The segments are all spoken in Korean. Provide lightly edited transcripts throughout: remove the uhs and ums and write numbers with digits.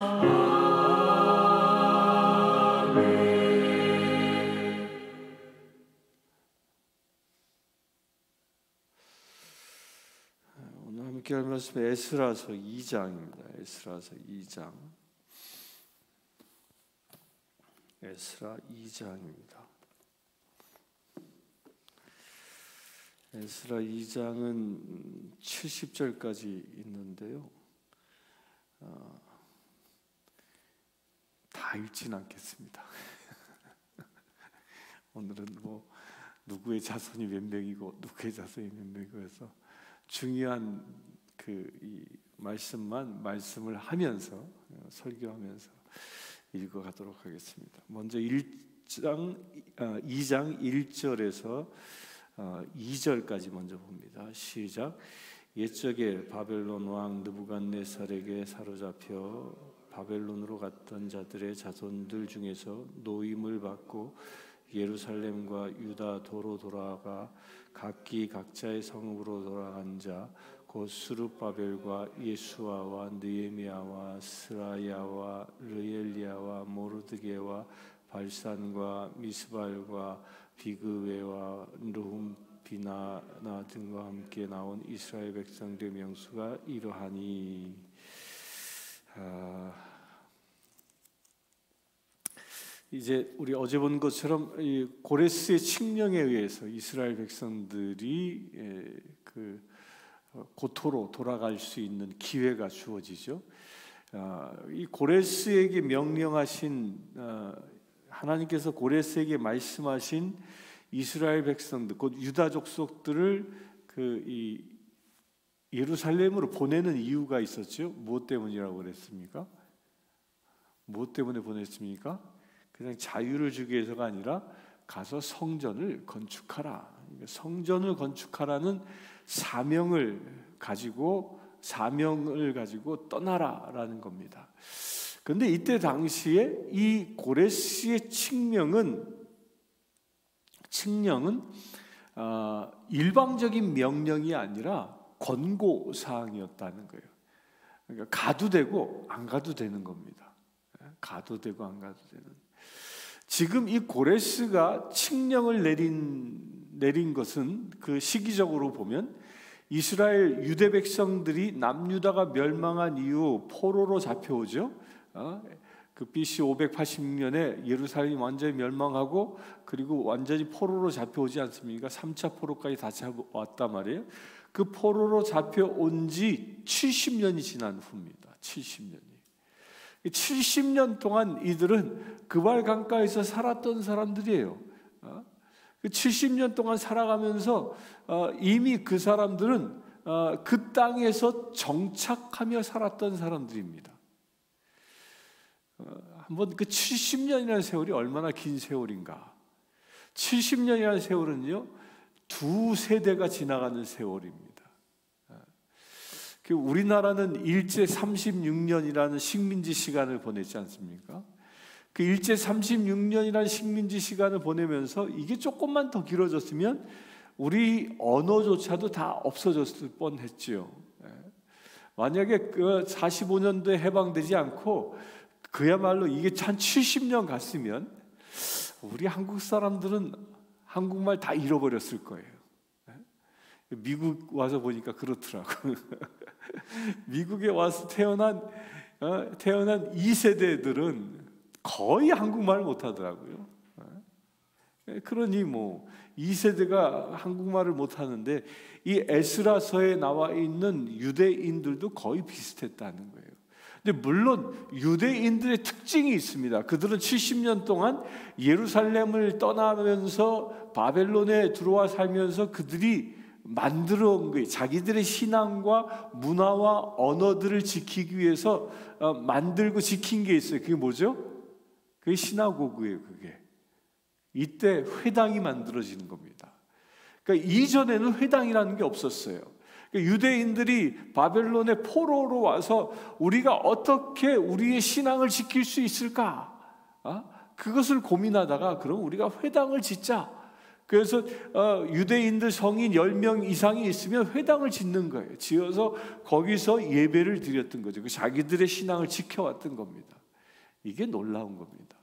오늘 함께 할 말씀은 에스라서 2장입니다. 에스라서 2장. 에스라 2장입니다. 에스라 2장은 70절까지 있는데요. 다 읽진 않겠습니다. 오늘은 누구의 자손이 몇 명이고 누구의 자손이 몇 명이고 해서 중요한 이 말씀을 하면서 설교하면서 읽어가도록 하겠습니다. 먼저 2장 1절에서 2절까지 먼저 봅니다. 시작. 옛적에 바벨론 왕 느부갓네살에게 사로잡혀 바벨론으로 갔던 자들의 자손들 중에서 노임을 받고 예루살렘과 유다 도로 돌아가 각기 각자의 성읍으로 돌아간 자 곧 스룹바벨과 예수아와 느헤미야와 스라야와 르엘리야와 모르드게와 발산과 미스발과 비그웨와 르훔비나나 등과 함께 나온 이스라엘 백성들의 명수가 이러하니. 이제 우리 어제 본 것처럼 이 고레스의 칙령에 의해서 이스라엘 백성들이 고토로 돌아갈 수 있는 기회가 주어지죠. 이 고레스에게 명령하신 하나님께서 고레스에게 말씀하신 이스라엘 백성들, 곧 유다 족속들을 이 예루살렘으로 보내는 이유가 있었죠. 무엇 때문이라고 그랬습니까? 무엇 때문에 보냈습니까? 그냥 자유를 주기 위해서가 아니라 가서 성전을 건축하라. 성전을 건축하라는 사명을 가지고 떠나라라는 겁니다. 그런데 이때 당시에 이 고레스의 칙령은 일방적인 명령이 아니라 권고 사항이었다는 거예요. 그러니까 가도 되고 안 가도 되는 겁니다. 가도 되고 안 가도 되는. 지금 이 고레스가 칙령을 내린 것은 그 시기적으로 보면 이스라엘 유대 백성들이 남유다가 멸망한 이후 포로로 잡혀오죠. 그 BC 586년에 예루살렘이 완전히 멸망하고 그리고 완전히 포로로 잡혀오지 않습니까? 3차 포로까지 다 왔단 말이에요. 그 포로로 잡혀온 지 70년이 지난 후입니다. 70년 동안 이들은 그발 강가에서 살았던 사람들이에요. 70년 동안 살아가면서 이미 그 사람들은 그 땅에서 정착하며 살았던 사람들입니다. 한번 그 70년이라는 세월이 얼마나 긴 세월인가. 70년이라는 세월은요, 두 세대가 지나가는 세월입니다. 우리나라는 일제 36년이라는 식민지 시간을 보냈지 않습니까? 그 일제 36년이라는 식민지 시간을 보내면서 이게 조금만 더 길어졌으면 우리 언어조차도 다 없어졌을 뻔했지요. 만약에 그 45년도에 해방되지 않고 그야말로 이게 한 70년 갔으면 우리 한국 사람들은 한국말 다 잃어버렸을 거예요. 미국 와서 보니까 그렇더라고요. 미국에 와서 태어난 2세대들은 거의 한국말을 못하더라고요. 그러니 2세대가 한국말을 못하는데 이 에스라서에 나와 있는 유대인들도 거의 비슷했다는 거예요. 근데 물론 유대인들의 특징이 있습니다. 그들은 70년 동안 예루살렘을 떠나면서 바벨론에 들어와 살면서 그들이 만들어 온 거예요. 자기들의 신앙과 문화와 언어들을 지키기 위해서 만들고 지킨 게 있어요. 그게 뭐죠? 그게 시나고그예요. 그게 이때 회당이 만들어지는 겁니다. 그러니까 이전에는 회당이라는 게 없었어요. 그러니까 유대인들이 바벨론의 포로로 와서 우리가 어떻게 우리의 신앙을 지킬 수 있을까? 그것을 고민하다가 그럼 우리가 회당을 짓자. 그래서 유대인들 성인 10명 이상이 있으면 회당을 짓는 거예요. 지어서 거기서 예배를 드렸던 거죠. 자기들의 신앙을 지켜왔던 겁니다. 이게 놀라운 겁니다.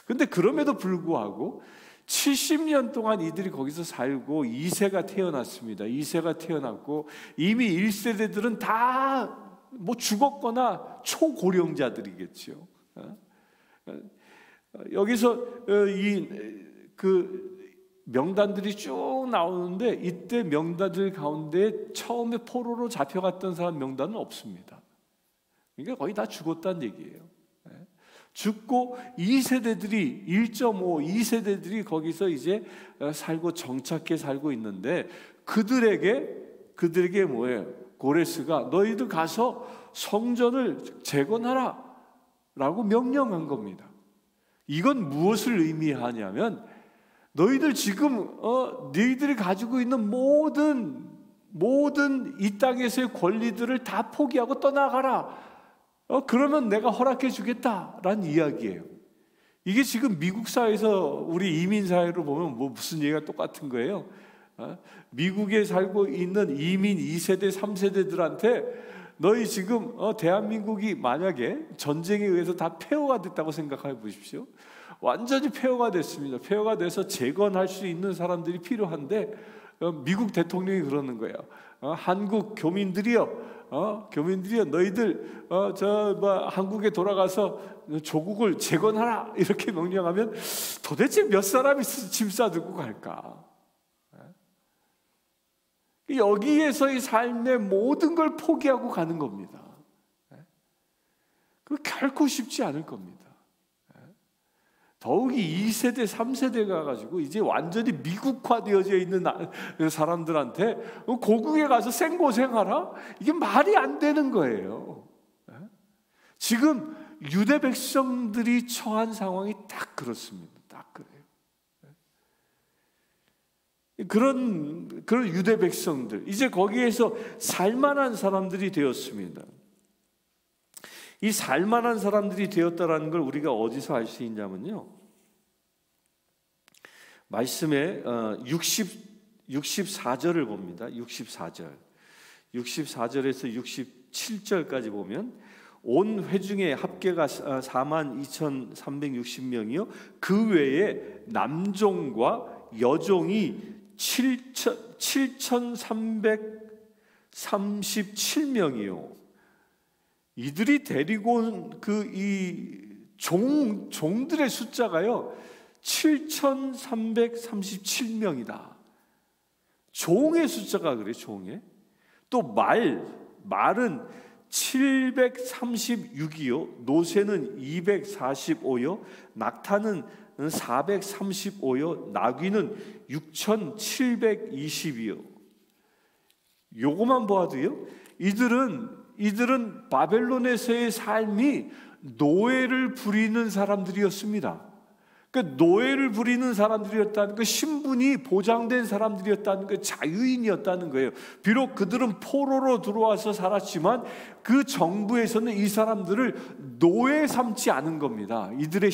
그런데 그럼에도 불구하고 70년 동안 이들이 거기서 살고 2세가 태어났습니다. 2세가 태어났고 이미 1세대들은 다 뭐 죽었거나 초고령자들이겠죠. 여기서 그 명단들이 쭉 나오는데 이때 명단들 가운데 처음에 포로로 잡혀갔던 사람 명단은 없습니다. 그러니까 거의 다 죽었다는 얘기예요. 죽고 2세대들이 1.5, 2세대들이 거기서 이제 살고 정착해 살고 있는데 그들에게 뭐예요? 고레스가 너희들 가서 성전을 재건하라 라고 명령한 겁니다. 이건 무엇을 의미하냐면 너희들 지금 너희들이 가지고 있는 모든 이 땅에서의 권리들을 다 포기하고 떠나가라. 그러면 내가 허락해 주겠다라는 이야기예요. 이게 지금 미국 사회에서 우리 이민 사회로 보면 무슨 얘기가 똑같은 거예요. 미국에 살고 있는 이민 2세대, 3세대들한테 너희 지금 대한민국이 만약에 전쟁에 의해서 다 폐허가 됐다고 생각해 보십시오. 완전히 폐허가 됐습니다. 폐허가 돼서 재건할 수 있는 사람들이 필요한데 미국 대통령이 그러는 거예요. 한국 교민들이요, 너희들 한국에 돌아가서 조국을 재건하라 이렇게 명령하면 도대체 몇 사람이 짐 싸들고 갈까? 여기에서의 삶의 모든 걸 포기하고 가는 겁니다. 그 결코 쉽지 않을 겁니다. 더욱이 2세대, 3세대가 가지고 이제 완전히 미국화되어져 있는 사람들한테 고국에 가서 생고생하라? 이게 말이 안 되는 거예요. 지금 유대 백성들이 처한 상황이 딱 그렇습니다. 딱 그래요. 그런 유대 백성들, 이제 거기에서 살만한 사람들이 되었습니다. 이 살만한 사람들이 되었다라는 걸 우리가 어디서 알 수 있냐면요, 말씀에 64절을 봅니다. 64절에서 67절까지 보면 온 회중의 합계가 42,360명이요 그 외에 남종과 여종이 7,337명이요. 이들이 데리고 온 이 종들의 숫자가요 7,337명이다. 종의 숫자가 그래. 종의. 또 말은 736이요 노새는 245요 낙타는 435요 나귀는 6,720이요. 요거만 보아도요 이들은 바벨론에서의 삶이 노예를 부리는 사람들이었습니다. 그러니까 노예를 부리는 사람들이었다는 그 신분이 보장된 사람들이었다는 그 자유인이었다는 거예요. 비록 그들은 포로로 들어와서 살았지만 그 정부에서는 이 사람들을 노예 삼지 않은 겁니다. 이들의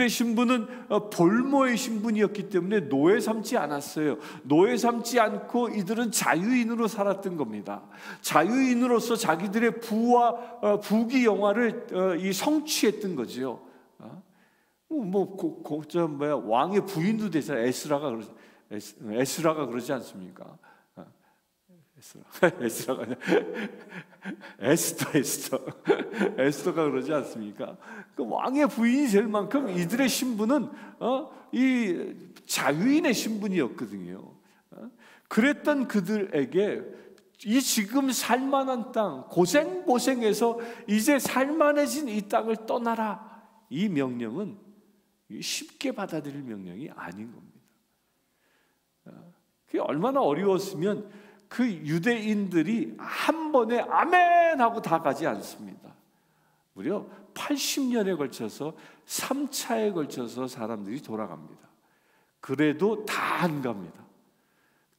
신분은 볼모의 신분이었기 때문에 노예 삼지 않았어요. 노예 삼지 않고 이들은 자유인으로 살았던 겁니다. 자유인으로서 자기들의 부와 부귀 영화를 성취했던 거죠. 왕의 부인도 되잖아요. 에스라가 그러지 않습니까? 에스더가 그러지 않습니까? 그 왕의 부인이 될 만큼 이들의 신분은 이 자유인의 신분이었거든요. 그랬던 그들에게 이 지금 살만한 땅, 고생해서 이제 살만해진 이 땅을 떠나라, 이 명령은 쉽게 받아들일 명령이 아닌 겁니다. 그게 얼마나 어려웠으면 그 유대인들이 한 번에 아멘 하고 다 가지 않습니다. 무려 80년에 걸쳐서 3차에 걸쳐서 사람들이 돌아갑니다. 그래도 다 안 갑니다.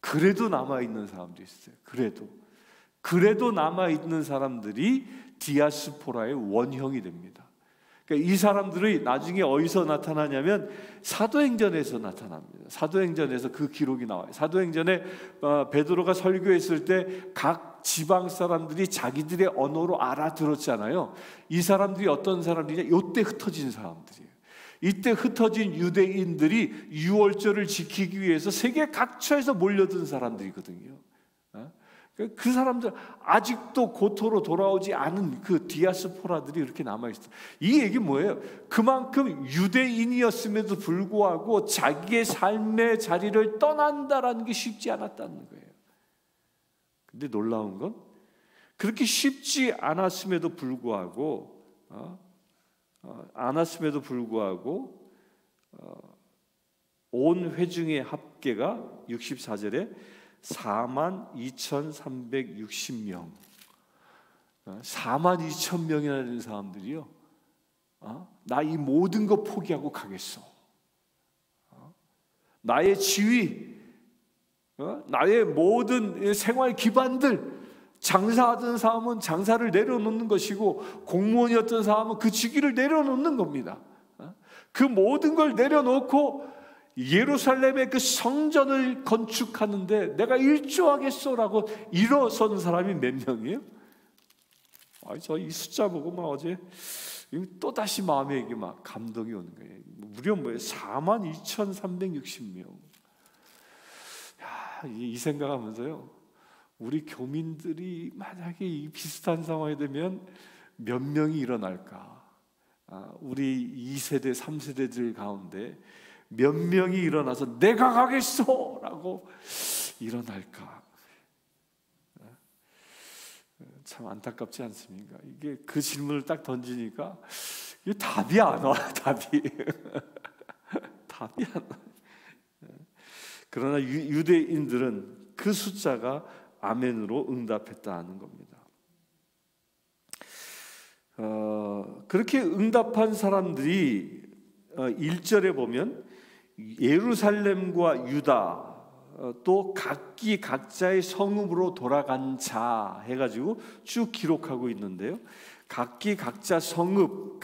그래도 남아있는 사람도 있어요. 그래도 남아있는 사람들이 디아스포라의 원형이 됩니다. 그러니까 이 사람들이 나중에 어디서 나타나냐면 사도행전에서 나타납니다. 사도행전에서 그 기록이 나와요. 사도행전에 베드로가 설교했을 때 각 지방 사람들이 자기들의 언어로 알아들었잖아요. 이 사람들이 어떤 사람들이냐? 이때 흩어진 사람들이에요. 이때 흩어진 유대인들이 유월절을 지키기 위해서 세계 각처에서 몰려든 사람들이거든요. 그 사람들 아직도 고토로 돌아오지 않은 그 디아스포라들이 이렇게 남아있어요. 이 얘기 뭐예요? 그만큼 유대인이었음에도 불구하고 자기의 삶의 자리를 떠난다라는 게 쉽지 않았다는 거예요. 근데 놀라운 건 그렇게 쉽지 않았음에도 불구하고 온 회중의 합계가 64절에 42,360명 42,000명이나 되는 사람들이요, 나 이 모든 거 포기하고 가겠어. 나의 지위, 나의 모든 생활 기반들, 장사하던 사람은 장사를 내려놓는 것이고 공무원이었던 사람은 그 직위를 내려놓는 겁니다. 그 모든 걸 내려놓고 예루살렘의 그 성전을 건축하는데 내가 일조하겠소라고 일어선 사람이 몇 명이에요? 저 이 숫자 보고 막 어제 또 다시 마음에 이게 막 감동이 오는 거예요. 무려 뭐예요? 42,360명. 이 생각하면서요, 우리 교민들이 만약에 이 비슷한 상황이 되면 몇 명이 일어날까? 우리 2세대, 3세대들 가운데 몇 명이 일어나서 내가 가겠소! 라고 일어날까? 참 안타깝지 않습니까? 이게 그 질문을 딱 던지니까 이게 답이 안 와. 답이 안 와. 그러나 유대인들은 그 숫자가 아멘으로 응답했다는 겁니다. 그렇게 응답한 사람들이 1절에 보면 예루살렘과 유다 또 각기 각자의 성읍으로 돌아간 자 해가지고 쭉 기록하고 있는데요, 각기 각자 성읍,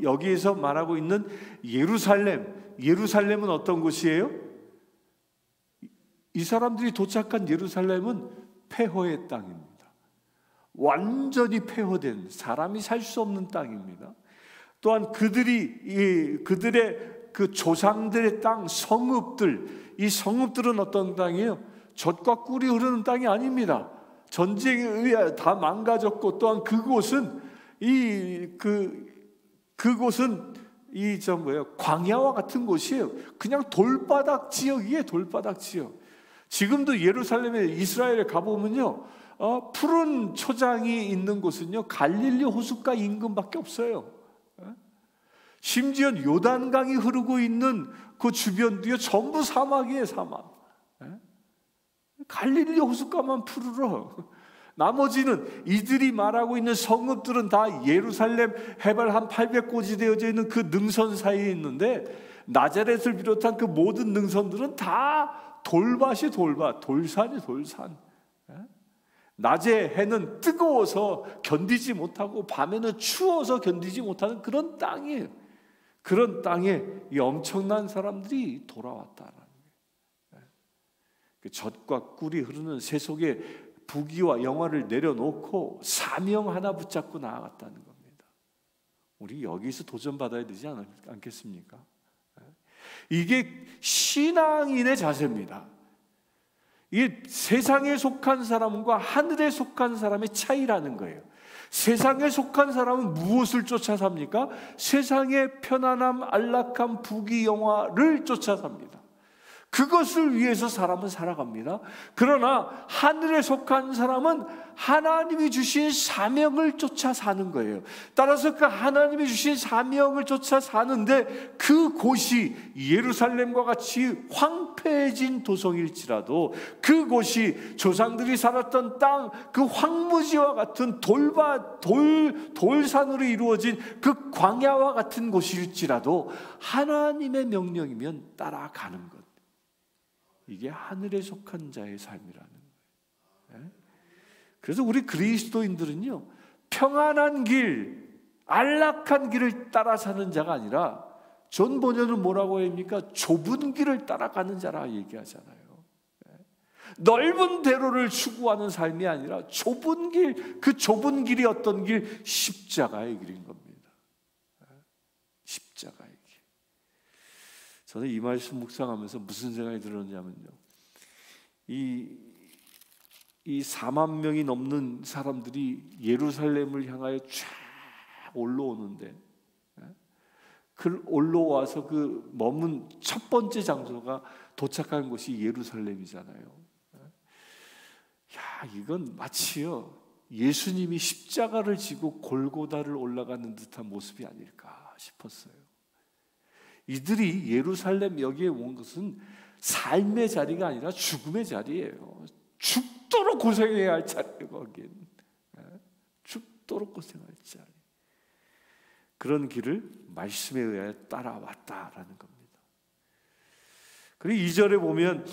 여기에서 말하고 있는 예루살렘은 어떤 곳이에요? 이 사람들이 도착한 예루살렘은 폐허의 땅입니다. 완전히 폐허된, 사람이 살 수 없는 땅입니다. 또한 그들의 그 조상들의 땅, 성읍들, 이 성읍들은 어떤 땅이에요? 젖과 꿀이 흐르는 땅이 아닙니다. 전쟁에 의해 다 망가졌고, 또한 그곳은 광야와 같은 곳이에요. 그냥 돌바닥 지역이에요. 돌바닥 지역. 지금도 예루살렘에, 이스라엘에 가보면요, 푸른 초장이 있는 곳은요, 갈릴리 호숫가 인근밖에 없어요. 심지어 요단강이 흐르고 있는 그 주변도요, 전부 사막이에요. 사막. 갈릴리 호숫가만 푸르러. 나머지는, 이들이 말하고 있는 성읍들은 다 예루살렘 해발 한 800고지 되어져 있는 그 능선 사이에 있는데, 나자렛을 비롯한 그 모든 능선들은 다 돌밭이 돌산이 돌산. 낮에 해는 뜨거워서 견디지 못하고 밤에는 추워서 견디지 못하는 그런 땅이에요. 그런 땅에 이 엄청난 사람들이 돌아왔다라는 거예요. 젖과 꿀이 흐르는 세속의 부귀와 영화를 내려놓고 사명 하나 붙잡고 나아갔다는 겁니다. 우리 여기서 도전받아야 되지 않겠습니까? 이게 신앙인의 자세입니다. 이게 세상에 속한 사람과 하늘에 속한 사람의 차이라는 거예요. 세상에 속한 사람은 무엇을 쫓아 삽니까? 세상의 편안함, 안락함, 부귀, 영화를 쫓아 삽니다. 그것을 위해서 사람은 살아갑니다. 그러나 하늘에 속한 사람은 하나님이 주신 사명을 쫓아 사는 거예요. 따라서 그 하나님이 주신 사명을 쫓아 사는데 그 곳이 예루살렘과 같이 황폐해진 도성일지라도, 그곳이 조상들이 살았던 땅, 그 황무지와 같은 돌산으로 이루어진 그 광야와 같은 곳일지라도 하나님의 명령이면 따라가는 것. 이게 하늘에 속한 자의 삶이라는 거예요. 그래서 우리 그리스도인들은요, 평안한 길, 안락한 길을 따라 사는 자가 아니라 전 번역은 뭐라고 합니까? 좁은 길을 따라가는 자라 얘기하잖아요. 넓은 대로를 추구하는 삶이 아니라 좁은 길, 그 좁은 길이 어떤 길? 십자가의 길인 겁니다. 십자가의 길. 저는 이 말씀 묵상하면서 무슨 생각이 들었냐면요, 이 4만 명이 넘는 사람들이 예루살렘을 향하여 쫙 올라오는데, 그 올라와서 그 머문 첫 번째 장소가 도착한 곳이 예루살렘이잖아요. 야, 이건 마치요, 예수님이 십자가를 지고 골고다를 올라가는 듯한 모습이 아닐까 싶었어요. 이들이 예루살렘 여기에 온 것은 삶의 자리가 아니라 죽음의 자리예요. 죽도록 고생해야 할 자리예요. 거긴 죽도록 고생할 자리. 그런 길을 말씀에 의하여 따라왔다라는 겁니다. 그리고 2절에 보면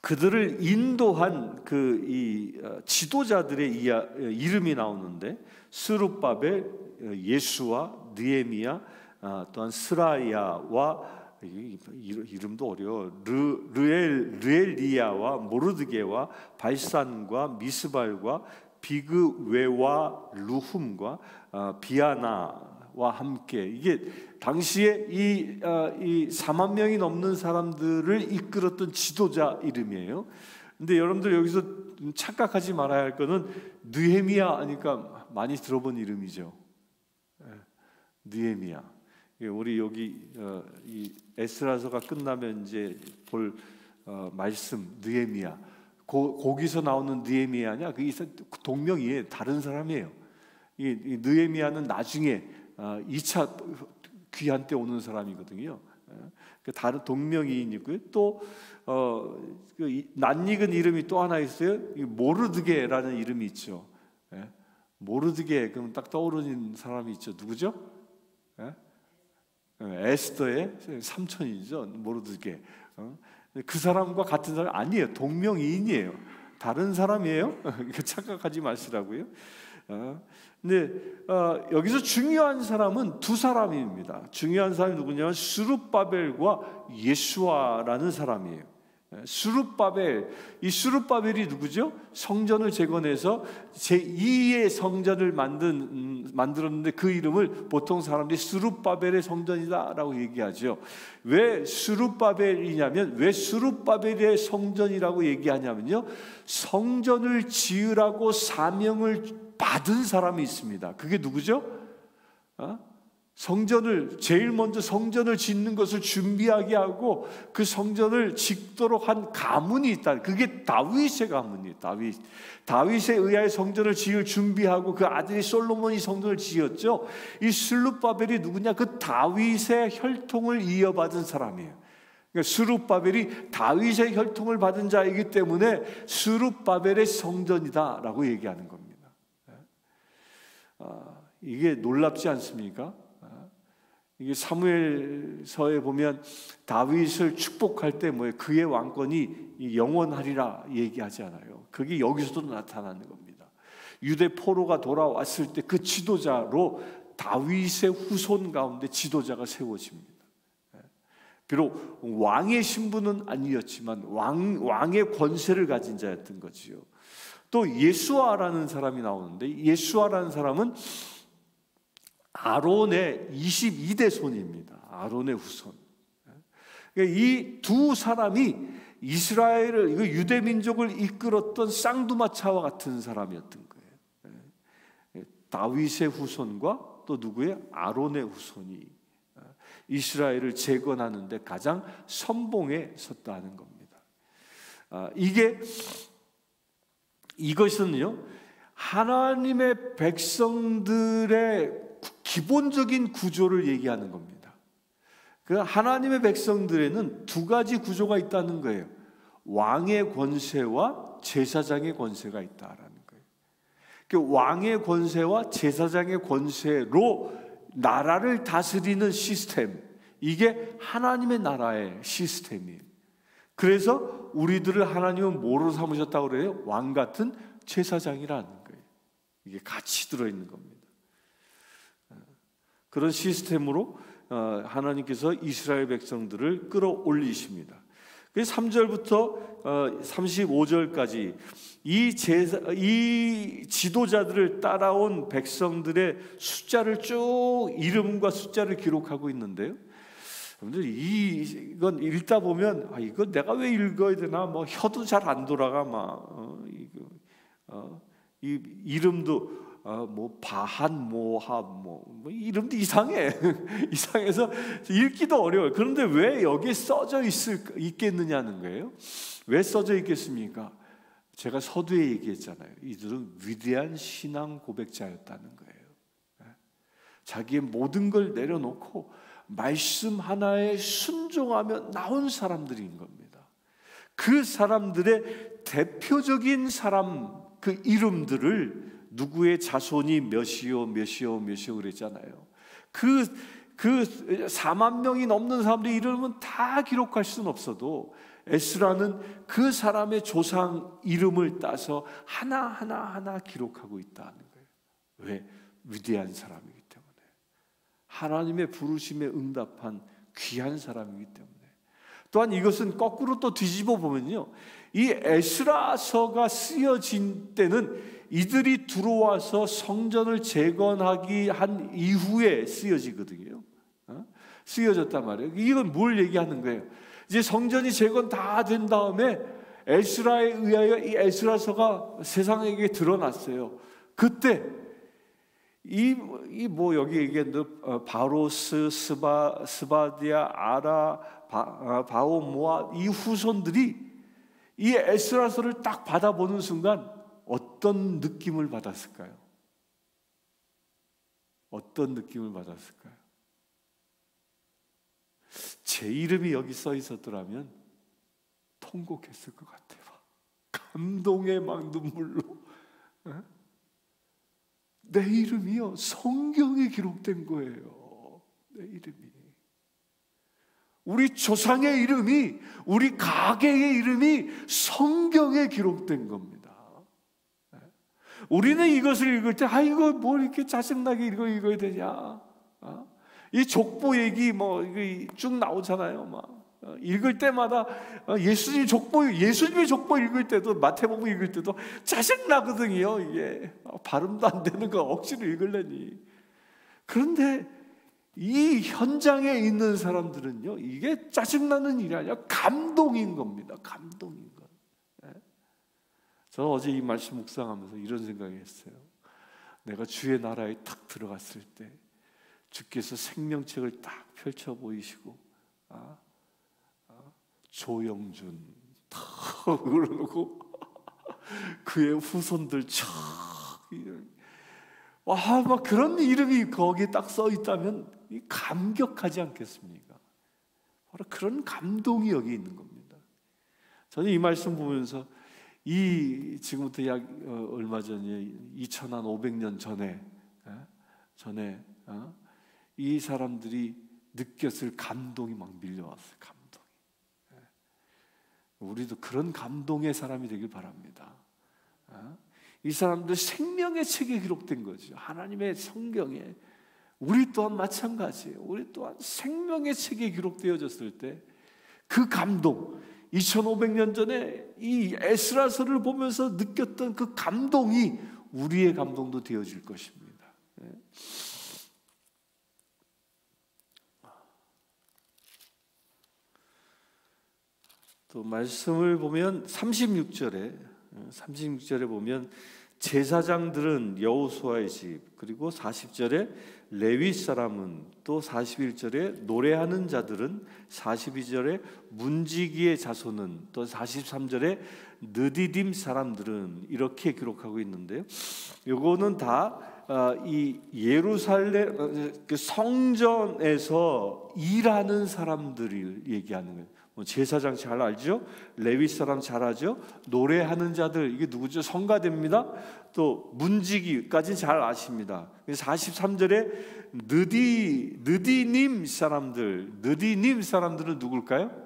그들을 인도한 지도자들의 이름이 나오는데, 스룹바벨, 예수와, 느헤미야, 또한 스라야와, 이름도 어려워, 르엘리야와 모르드게와 발산과 미스발과 비그웨와 루훔과 비아나와 함께, 이게 당시에 이 4만 명이 넘는 사람들을 이끌었던 지도자 이름이에요. 근데 여러분들 여기서 착각하지 말아야 할 거는 느헤미야 하니까 많이 들어본 이름이죠. 느헤미야. 우리 여기 이 에스라서가 끝나면 이제 볼 말씀 느헤미야. 거기서 나오는 느헤미야냐? 그게 동명이에요. 다른 사람이에요. 이 느헤미야는 나중에 2차 귀한 때 오는 사람이거든요. 다른 동명이인이고요. 또 낯익은 이름이 또 하나 있어요. 모르드게라는 이름이 있죠. 모르드게, 그럼 딱 떠오르는 사람이 있죠. 누구죠? 에스더의 삼촌이죠. 모르드게. 그 사람과 같은 사람 아니에요. 동명이인이에요. 다른 사람이에요. 착각하지 마시라고요. 근데 여기서 중요한 사람은 두 사람입니다. 중요한 사람이 누구냐면 스룹바벨과 예수아라는 사람이에요. 스룹바벨, 이 스룹바벨이 누구죠? 성전을 재건해서 제2의 성전을 만들었는데 그 이름을 보통 사람들이 스룹바벨의 성전이다라고 얘기하죠. 왜 스룹바벨이냐면, 왜 스룹바벨의 성전이라고 얘기하냐면요, 성전을 지으라고 사명을 받은 사람이 있습니다. 그게 누구죠? 성전을, 제일 먼저 성전을 짓는 것을 준비하게 하고 그 성전을 짓도록 한 가문이 있다. 그게 다윗의 가문이에요. 다윗에 의하여 성전을 지을 준비하고 그 아들이 솔로몬이 성전을 지었죠. 이 스룹바벨이 누구냐? 그 다윗의 혈통을 이어받은 사람이에요. 그러니까 스룹바벨이 다윗의 혈통을 받은 자이기 때문에 스룹바벨의 성전이다라고 얘기하는 겁니다. 이게 놀랍지 않습니까? 이게 사무엘서에 보면 다윗을 축복할 때 뭐예요? 그의 왕권이 영원하리라 얘기하지 않아요. 그게 여기서도 나타나는 겁니다. 유대 포로가 돌아왔을 때 그 지도자로 다윗의 후손 가운데 지도자가 세워집니다. 비록 왕의 신분은 아니었지만 왕의 권세를 가진 자였던 거지요. 또 예수아라는 사람이 나오는데, 예수아라는 사람은 아론의 22대 손입니다. 아론의 후손. 이 두 사람이 이스라엘을, 유대 민족을 이끌었던 쌍두마차와 같은 사람이었던 거예요. 다윗의 후손과 또 누구의? 아론의 후손이 이스라엘을 재건하는 데 가장 선봉에 섰다는 겁니다. 이것은요, 하나님의 백성들의 기본적인 구조를 얘기하는 겁니다. 그 하나님의 백성들에는 두 가지 구조가 있다는 거예요. 왕의 권세와 제사장의 권세가 있다라는 거예요. 그 왕의 권세와 제사장의 권세로 나라를 다스리는 시스템, 이게 하나님의 나라의 시스템이에요. 그래서 우리들을 하나님은 뭐로 삼으셨다고 그래요? 왕 같은 제사장이라는 거예요. 이게 같이 들어있는 겁니다. 그런 시스템으로 하나님께서 이스라엘 백성들을 끌어올리십니다. 그래서 3절부터 35절까지 이 지도자들을 따라온 백성들의 숫자를 쭉 이름과 숫자를 기록하고 있는데요. 여러분들 이건 읽다 보면 이거 내가 왜 읽어야 되나? 뭐 혀도 잘 안 돌아가 이 이름도 뭐 바한 모합 뭐 이름도 이상해. 이상해서 읽기도 어려워요. 그런데 왜 여기에 써져 있겠느냐는 거예요. 왜 써져 있겠습니까? 제가 서두에 얘기했잖아요. 이들은 위대한 신앙 고백자였다는 거예요. 자기의 모든 걸 내려놓고 말씀 하나에 순종하며 나온 사람들인 겁니다. 그 사람들의 대표적인 사람 그 이름들을 누구의 자손이 몇이요 그랬잖아요. 그 4만 명이 넘는 사람들의 이름은 다 기록할 수는 없어도 에스라는 그 사람의 조상 이름을 따서 하나 기록하고 있다는 거예요. 왜? 위대한 사람이기 때문에. 하나님의 부르심에 응답한 귀한 사람이기 때문에. 또한 이것은 거꾸로 또 뒤집어 보면요, 이 에스라서가 쓰여진 때는 이들이 들어와서 성전을 재건하기 한 이후에 쓰여지거든요. 쓰여졌단 말이에요. 이건 뭘 얘기하는 거예요? 이제 성전이 재건 다 된 다음에 에스라에 의하여 이 에스라서가 세상에게 드러났어요. 그때 여기 얘기했는데 바로스, 스바디아, 아라, 바오, 모아 이 후손들이 이 에스라서를 딱 받아보는 순간 어떤 느낌을 받았을까요? 어떤 느낌을 받았을까요? 제 이름이 여기 써 있었더라면 통곡했을 것 같아요. 감동의 막 눈물로. 내 이름이요 성경에 기록된 거예요. 내 이름이, 우리 조상의 이름이, 우리 가게의 이름이 성경에 기록된 겁니다. 우리는 이것을 읽을 때 이거 뭘 이렇게 짜증나게 읽어야 되냐? 이 족보 얘기 쭉 나오잖아요. 읽을 때마다 예수님의 족보 읽을 때도, 마태복음 읽을 때도 짜증나거든요. 이게 발음도 안 되는 거 억지로 읽으려니. 그런데 이 현장에 있는 사람들은요, 이게 짜증나는 일이 아니라 감동인 겁니다. 감동인 것. 저는 어제 이 말씀 묵상하면서 이런 생각이 했어요. 내가 주의 나라에 탁 들어갔을 때 주께서 생명책을 딱 펼쳐 보이시고 조영준 탁 그러고 그의 후손들 막 그런 이름이 거기에 딱 써 있다면 감격하지 않겠습니까? 바로 그런 감동이 여기 있는 겁니다. 저는 이 말씀 보면서 지금부터 약 얼마 전에 2500년 전에 이 사람들이 느꼈을 감동이 막 밀려왔어요. 감동이. 우리도 그런 감동의 사람이 되길 바랍니다. 이 사람들 생명의 책에 기록된 거죠. 하나님의 성경에. 우리 또한 마찬가지예요. 우리 또한 생명의 책에 기록되어졌을 때 그 감동, 2500년 전에 이 에스라서를 보면서 느꼈던 그 감동이 우리의 감동도 되어질 것입니다. 또 말씀을 보면 36절에 보면 제사장들은 여호수아의 집, 그리고 40절에 레위 사람은, 또 41절에 노래하는 자들은, 42절에 문지기의 자손은, 또 43절에 느디딤 사람들은, 이렇게 기록하고 있는데요. 요거는 다 이 예루살렘 그 성전에서 일하는 사람들을 얘기하는 거예요. 제사장 잘 알죠? 레위 사람 잘 알죠? 노래하는 자들, 이게 누구죠? 성가대입니다. 또 문지기까지 잘 아십니다. 43절에 느디님 사람들은 누굴까요?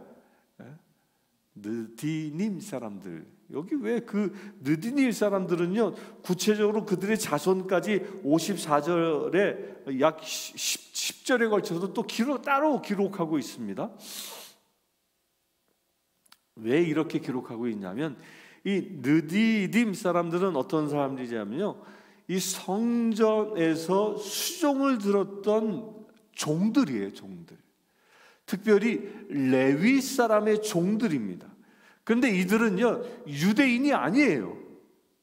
느디님 사람들, 여기 왜 그 느디닐 사람들은요, 구체적으로 그들의 자손까지 54절에 약 10절에 걸쳐서 또 따로 기록하고 있습니다. 왜 이렇게 기록하고 있냐면, 이 느디딤 사람들은 어떤 사람들이냐면요, 이 성전에서 수종을 들었던 종들이에요. 종들. 특별히 레위 사람의 종들입니다. 그런데 이들은요, 유대인이 아니에요.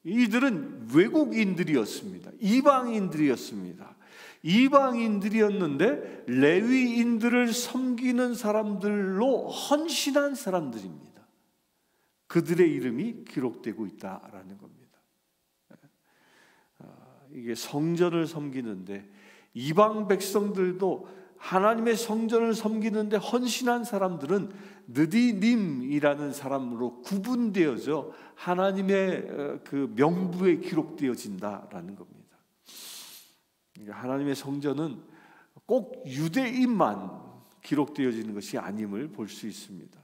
이들은 외국인들이었습니다. 이방인들이었습니다. 이방인들이었는데 레위인들을 섬기는 사람들로 헌신한 사람들입니다. 그들의 이름이 기록되고 있다라는 겁니다. 이게 성전을 섬기는데, 이방 백성들도 하나님의 성전을 섬기는데 헌신한 사람들은 느디님이라는 사람으로 구분되어져 하나님의 그 명부에 기록되어진다라는 겁니다. 하나님의 성전은 꼭 유대인만 기록되어지는 것이 아님을 볼 수 있습니다.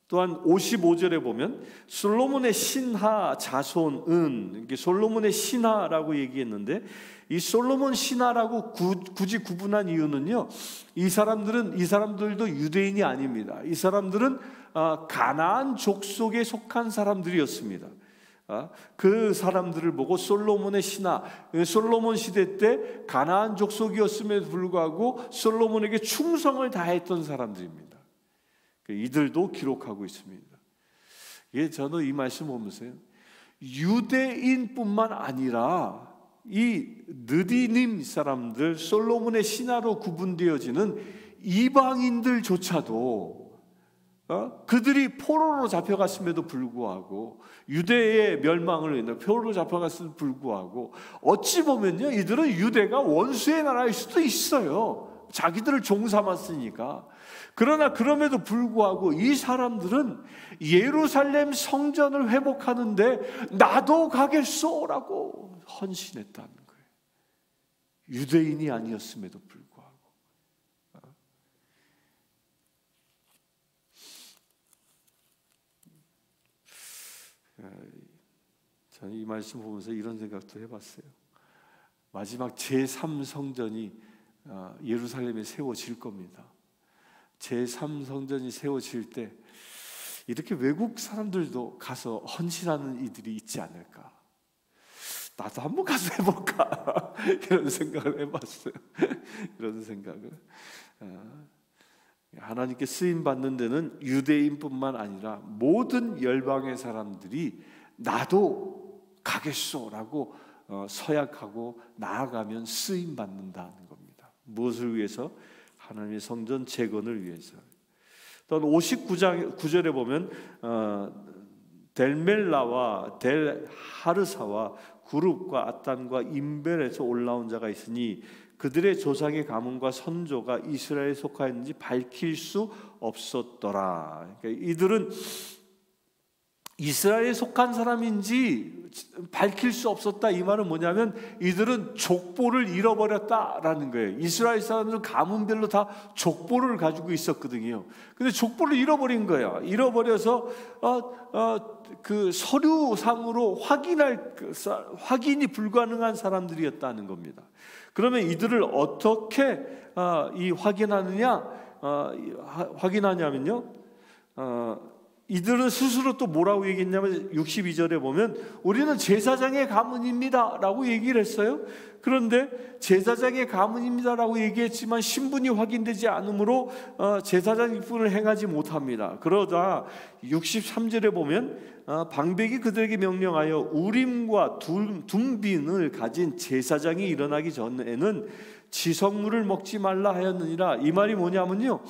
또한 55절에 보면 솔로몬의 신하 자손은, 이게 솔로몬의 신하라고 얘기했는데, 이 솔로몬 신하라고 굳이 구분한 이유는요, 이 사람들도 유대인이 아닙니다. 이 사람들은 가나안 족속에 속한 사람들이었습니다. 그 사람들을 보고 솔로몬의 신하, 솔로몬 시대 때 가나안 족속이었음에도 불구하고 솔로몬에게 충성을 다했던 사람들입니다. 이들도 기록하고 있습니다. 저는 이 말씀 보면서 유대인뿐만 아니라 이 느디님 사람들, 솔로몬의 신하로 구분되어지는 이방인들조차도 그들이 포로로 잡혀갔음에도 불구하고, 유대의 멸망을 인해 포로로 잡혀갔음에도 불구하고, 어찌 보면요, 이들은 유대가 원수의 나라일 수도 있어요. 자기들을 종 삼았으니까. 그러나 그럼에도 불구하고 이 사람들은 예루살렘 성전을 회복하는데 나도 가겠소라고 헌신했다는 거예요. 유대인이 아니었음에도 불구하고. 저는 이 말씀 보면서 이런 생각도 해봤어요. 마지막 제3성전이 예루살렘에 세워질 겁니다. 제3성전이 세워질 때 이렇게 외국 사람들도 가서 헌신하는 이들이 있지 않을까. 나도 한번 가서 해볼까 이런 생각을 해봤어요. 이런 생각을. 하나님께 쓰임 받는 데는 유대인뿐만 아니라 모든 열방의 사람들이 나도 가겠소라고 서약하고 나아가면 쓰임 받는다는 겁니다. 무엇을 위해서? 하나님의 성전 재건을 위해서. 또 59절에 보면 델멜라와 델하르사와 구룹과 아단과 임벨에서 올라온 자가 있으니 그들의 조상의 가문과 선조가 이스라엘에 속하였는지 밝힐 수 없었더라. 그러니까 이들은 이스라엘에 속한 사람인지 밝힐 수 없었다. 이 말은 뭐냐면 이들은 족보를 잃어버렸다라는 거예요. 이스라엘 사람들은 가문별로 다 족보를 가지고 있었거든요. 근데 족보를 잃어버린 거예요. 잃어버려서 그 서류상으로 확인이 불가능한 사람들이었다는 겁니다. 그러면 이들을 어떻게 확인하냐면요. 이들은 스스로 또 뭐라고 얘기했냐면 62절에 보면 우리는 제사장의 가문입니다 라고 얘기를 했어요. 그런데 제사장의 가문입니다 라고 얘기했지만 신분이 확인되지 않으므로 제사장 직분을 행하지 못합니다. 그러다 63절에 보면 방백이 그들에게 명령하여 우림과 둠빈을 가진 제사장이 일어나기 전에는 지성물을 먹지 말라 하였느니라. 이 말이 뭐냐면요,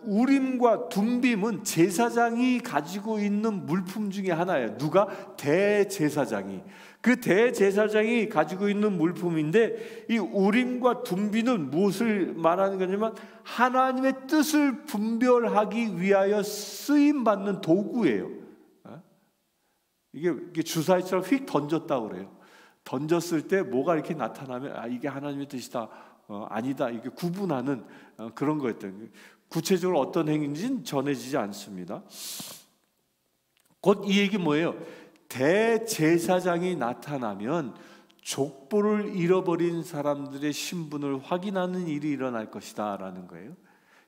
우림과 둠빔은 제사장이 가지고 있는 물품 중에 하나예요. 누가? 대제사장이. 그 대제사장이 가지고 있는 물품인데, 이 우림과 둠빔은 무엇을 말하는 거냐면 하나님의 뜻을 분별하기 위하여 쓰임받는 도구예요. 이게 주사위처럼 휙 던졌다고 그래요. 던졌을 때 뭐가 이렇게 나타나면 이게 하나님의 뜻이다, 아니다, 이게 구분하는 그런 거였던 거예요. 구체적으로 어떤 행위인지는 전해지지 않습니다. 곧 이 얘기 뭐예요? 대제사장이 나타나면 족보를 잃어버린 사람들의 신분을 확인하는 일이 일어날 것이다 라는 거예요.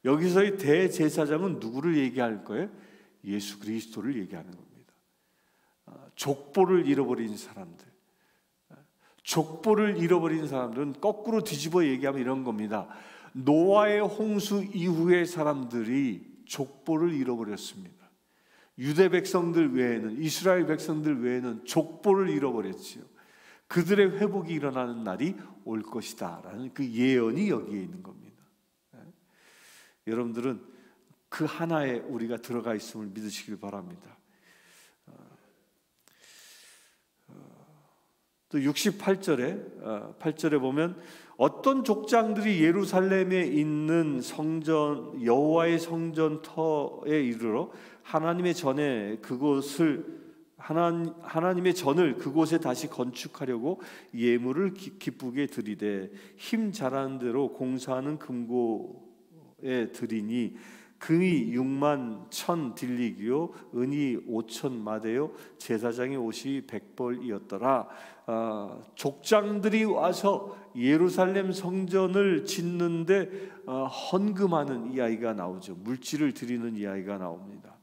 여기서의 대제사장은 누구를 얘기할 거예요? 예수 그리스도를 얘기하는 겁니다. 족보를 잃어버린 사람들, 족보를 잃어버린 사람들은 거꾸로 뒤집어 얘기하면 이런 겁니다. 노아의 홍수 이후의 사람들이 족보를 잃어버렸습니다. 유대 백성들 외에는, 이스라엘 백성들 외에는 족보를 잃어버렸지요. 그들의 회복이 일어나는 날이 올 것이다 라는 그 예언이 여기에 있는 겁니다. 여러분들은 그 하나에 우리가 들어가 있음을 믿으시길 바랍니다. 또 68절에 보면 어떤 족장들이 예루살렘에 있는 성전 여호와의 성전 터에 이르러 하나님의 전을 그곳에 다시 건축하려고 예물을 기쁘게 드리되 힘 잘하는 대로 공사하는 금고에 드리니 금이 6만 1,000 딜리기요 은이 5,000 마대요 제사장의 옷이 100벌이었더라. 족장들이 와서 예루살렘 성전을 짓는데 헌금하는 이야기가 나오죠. 물질을 드리는 이야기가 나옵니다.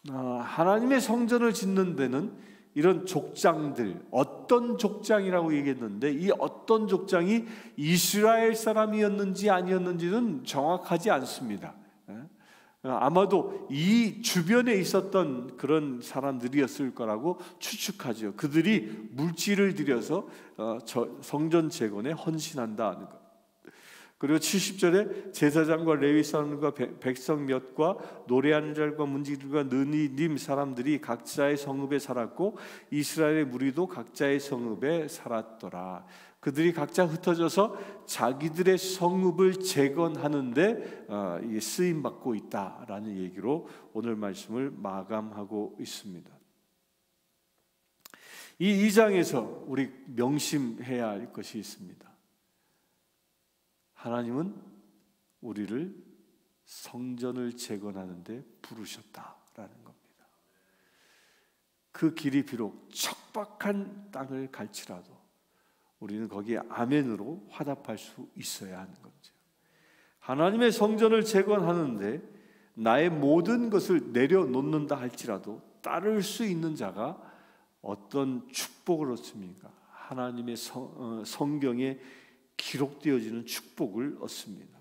하나님의 성전을 짓는 데는 이런 족장들, 어떤 족장이라고 얘기했는데 이 어떤 족장이 이스라엘 사람이었는지 아니었는지는 정확하지 않습니다. 아마도 이 주변에 있었던 그런 사람들이었을 거라고 추측하죠. 그들이 물질을 들여서 성전 재건에 헌신한다는 것. 그리고 70절에 제사장과 레위 사람과 백성 몇과 노래하는 자들과 문지기들과 느니님 사람들이 각자의 성읍에 살았고 이스라엘의 무리도 각자의 성읍에 살았더라. 그들이 각자 흩어져서 자기들의 성읍을 재건하는데 쓰임 받고 있다라는 얘기로 오늘 말씀을 마감하고 있습니다. 이 2장에서 우리 명심해야 할 것이 있습니다. 하나님은 우리를 성전을 재건하는데 부르셨다라는 겁니다. 그 길이 비록 척박한 땅을 갈지라도 우리는 거기에 아멘으로 화답할 수 있어야 하는 거죠. 하나님의 성전을 재건하는데 나의 모든 것을 내려놓는다 할지라도 따를 수 있는 자가 어떤 축복을 얻습니까? 하나님의 성경에 기록되어지는 축복을 얻습니다.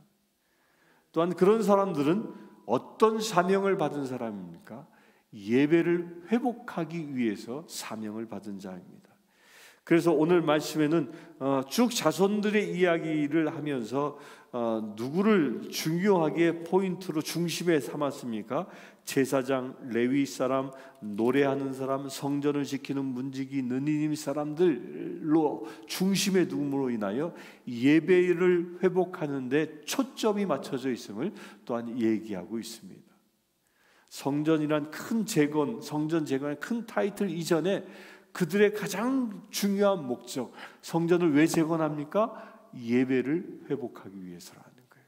또한 그런 사람들은 어떤 사명을 받은 사람입니까? 예배를 회복하기 위해서 사명을 받은 자입니다. 그래서 오늘 말씀에는 쭉 자손들의 이야기를 하면서 누구를 중요하게 포인트로 중심에 삼았습니까? 제사장, 레위 사람, 노래하는 사람, 성전을 지키는 문지기, 느니님 사람들로 중심에 둠으로 인하여 예배를 회복하는 데 초점이 맞춰져 있음을 또한 얘기하고 있습니다. 성전이란 큰 재건, 성전 재건의 큰 타이틀 이전에 그들의 가장 중요한 목적, 성전을 왜 재건합니까? 예배를 회복하기 위해서라는 거예요.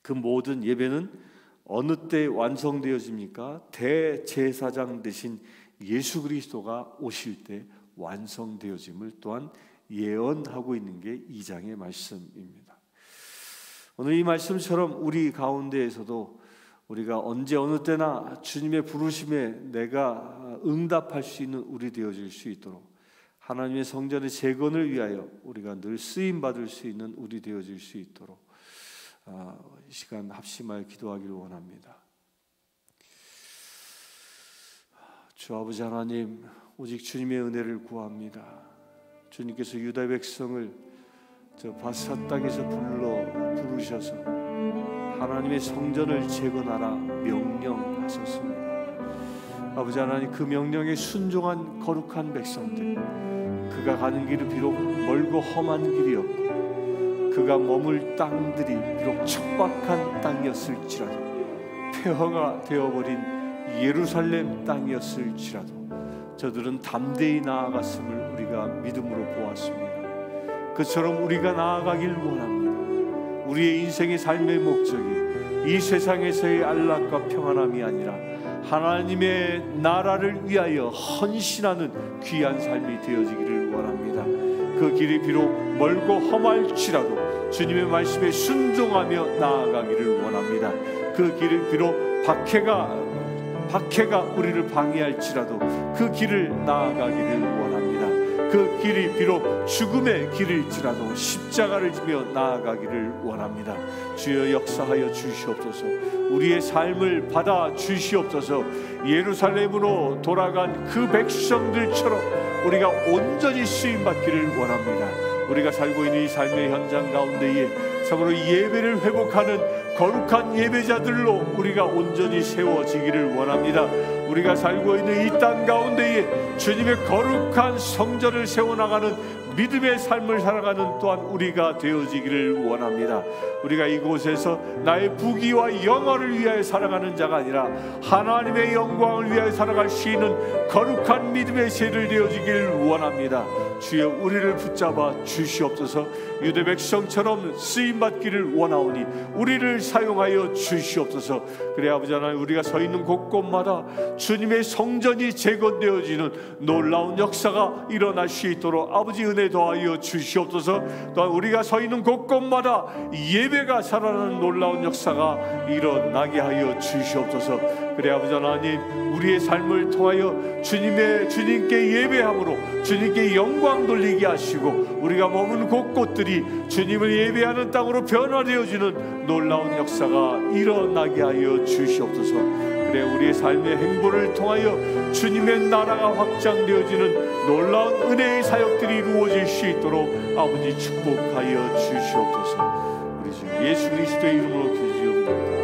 그 모든 예배는 어느 때 완성되어집니까? 대제사장 대신 예수 그리스도가 오실 때 완성되어짐을 또한 예언하고 있는 게 2장의 말씀입니다. 오늘 이 말씀처럼 우리 가운데에서도 우리가 언제 어느 때나 주님의 부르심에 내가 응답할 수 있는 우리 되어질 수 있도록 하나님의 성전의 재건을 위하여 우리가 늘 쓰임 받을 수 있는 우리 되어질 수 있도록 이 시간 합심하여 기도하기를 원합니다. 주 아버지 하나님, 오직 주님의 은혜를 구합니다. 주님께서 유다 백성을 저 바사 땅에서 부르셔서 하나님의 성전을 재건하라 명령하셨습니다. 아버지 하나님, 그 명령에 순종한 거룩한 백성들, 그가 가는 길은 비록 멀고 험한 길이었고 그가 머물 땅들이 비록 척박한 땅이었을지라도 폐허가 되어버린 예루살렘 땅이었을지라도 저들은 담대히 나아갔음을 우리가 믿음으로 보았습니다. 그처럼 우리가 나아가길 원합니다. 우리의 인생의 삶의 목적이 이 세상에서의 안락과 평안함이 아니라 하나님의 나라를 위하여 헌신하는 귀한 삶이 되어지기를 원합니다. 그 길이 비록 멀고 험할지라도 주님의 말씀에 순종하며 나아가기를 원합니다. 그 길이 비록 박해가 우리를 방해할지라도 그 길을 나아가기를 원합니다. 그 길이 비록 죽음의 길일지라도 십자가를 지며 나아가기를 원합니다. 주여 역사하여 주시옵소서. 우리의 삶을 받아 주시옵소서. 예루살렘으로 돌아간 그 백성들처럼 우리가 온전히 쓰임받기를 원합니다. 우리가 살고 있는 이 삶의 현장 가운데에 참으로 예배를 회복하는 거룩한 예배자들로 우리가 온전히 세워지기를 원합니다. 우리가 살고 있는 이 땅 가운데에 주님의 거룩한 성전을 세워나가는 믿음의 삶을 살아가는 또한 우리가 되어지기를 원합니다. 우리가 이곳에서 나의 부귀와 영화를 위하여 살아가는 자가 아니라 하나님의 영광을 위하여 살아갈 수 있는 거룩한 믿음의 세를 되어지기를 원합니다. 주여 우리를 붙잡아 주시옵소서. 유대 백성처럼 쓰임받기를 원하오니 우리를 사용하여 주시옵소서. 그래 아버지 하나님, 우리가 서 있는 곳곳마다 주님의 성전이 재건되어지는 놀라운 역사가 일어날 수 있도록 아버지 은혜 더하여 주시옵소서. 또한 우리가 서 있는 곳곳마다 예배가 살아나는 놀라운 역사가 일어나게 하여 주시옵소서. 그래 아버지 하나님, 우리의 삶을 통하여 주님께 예배함으로 주님께 영광 돌리게 하시고 우리가 머무는 곳곳들이 주님을 예배하는 땅으로 변화되어지는 놀라운 역사가 일어나게 하여 주시옵소서. 그래 우리의 삶의 행보를 통하여 주님의 나라가 확장되어지는 놀라운 은혜의 사역들이 이루어질 수 있도록 아버지 축복하여 주시옵소서. 우리 주 예수 그리스도의 이름으로 기도드리옵나이다.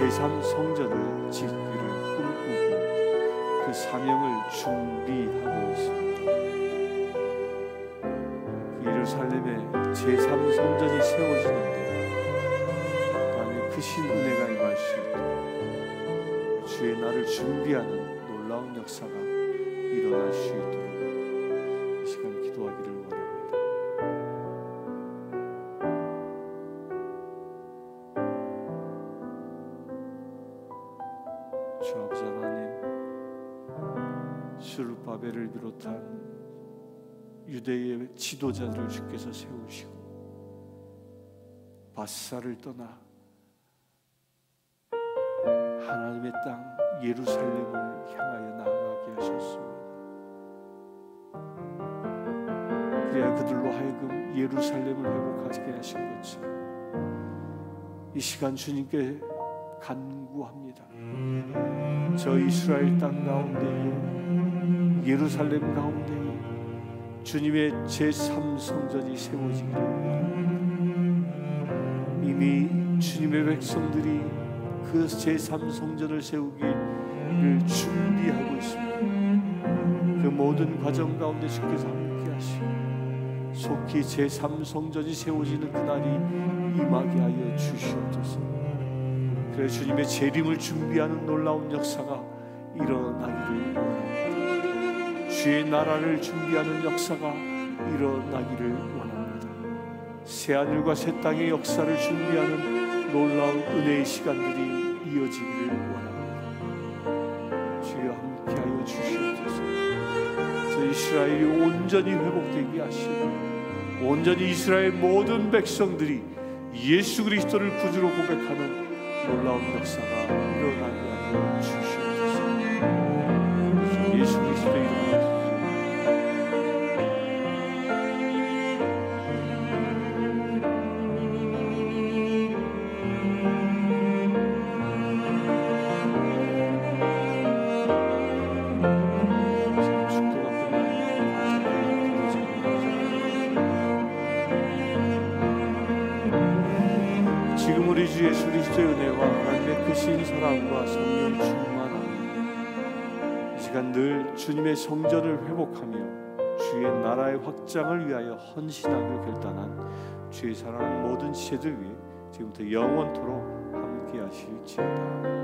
제3성전을 짓기를 꿈꾸고 그 사명을 준비하고 있습니다. 그 예루살렘에 제3성전이 세워지는데 하나님의 크신 은혜가 임할 수 있도록 주의 날을 준비하는 놀라운 역사가 일어날 수 있도록 이 시간 기도하기를 원합니다. 주 아버지 하나님, 스룹바벨을 비롯한 유대의 지도자들을 주께서 세우시고 바사를 떠나 하나님의 땅 예루살렘을 향하여 나아가게 하셨습니다. 그래야 그들로 하여금 예루살렘을 회복하게 하신 것처럼 이 시간 주님께 간구합니다. 저 이스라엘 땅 가운데에 예루살렘 가운데에 주님의 제3성전이 세워지기를 원합니다. 이미 주님의 백성들이 그 제3성전을 세우기를 준비하고 있습니다. 그 모든 과정 가운데 주께서 함께 하시고 속히 제3성전이 세워지는 그날이 임하게 하여 주시옵소서. 그래 주님의 재림을 준비하는 놀라운 역사가 일어나기를 원합니다. 주의 나라를 준비하는 역사가 일어나기를 원합니다. 새하늘과 새 땅의 역사를 준비하는 놀라운 은혜의 시간들이 이어지기를 원합니다. 주여 함께하여 주시옵소서. 저 이스라엘이 온전히 회복되게 하시고 온전히 이스라엘 모든 백성들이 예수 그리스도를 구주로 고백하는 놀라운 역사가 일어나게 하여 주시옵소서. 예수 그리스도의 이름으로 주 예수 그리스도의 은혜와 하나님의 크신 사랑과 성령 충만함 이 시간 늘 주님의 성전을 회복하며 주의 나라의 확장을 위하여 헌신하기로 결단한 주의 사랑하는 모든 지체들 위해 지금부터 영원토록 함께 하실지어다.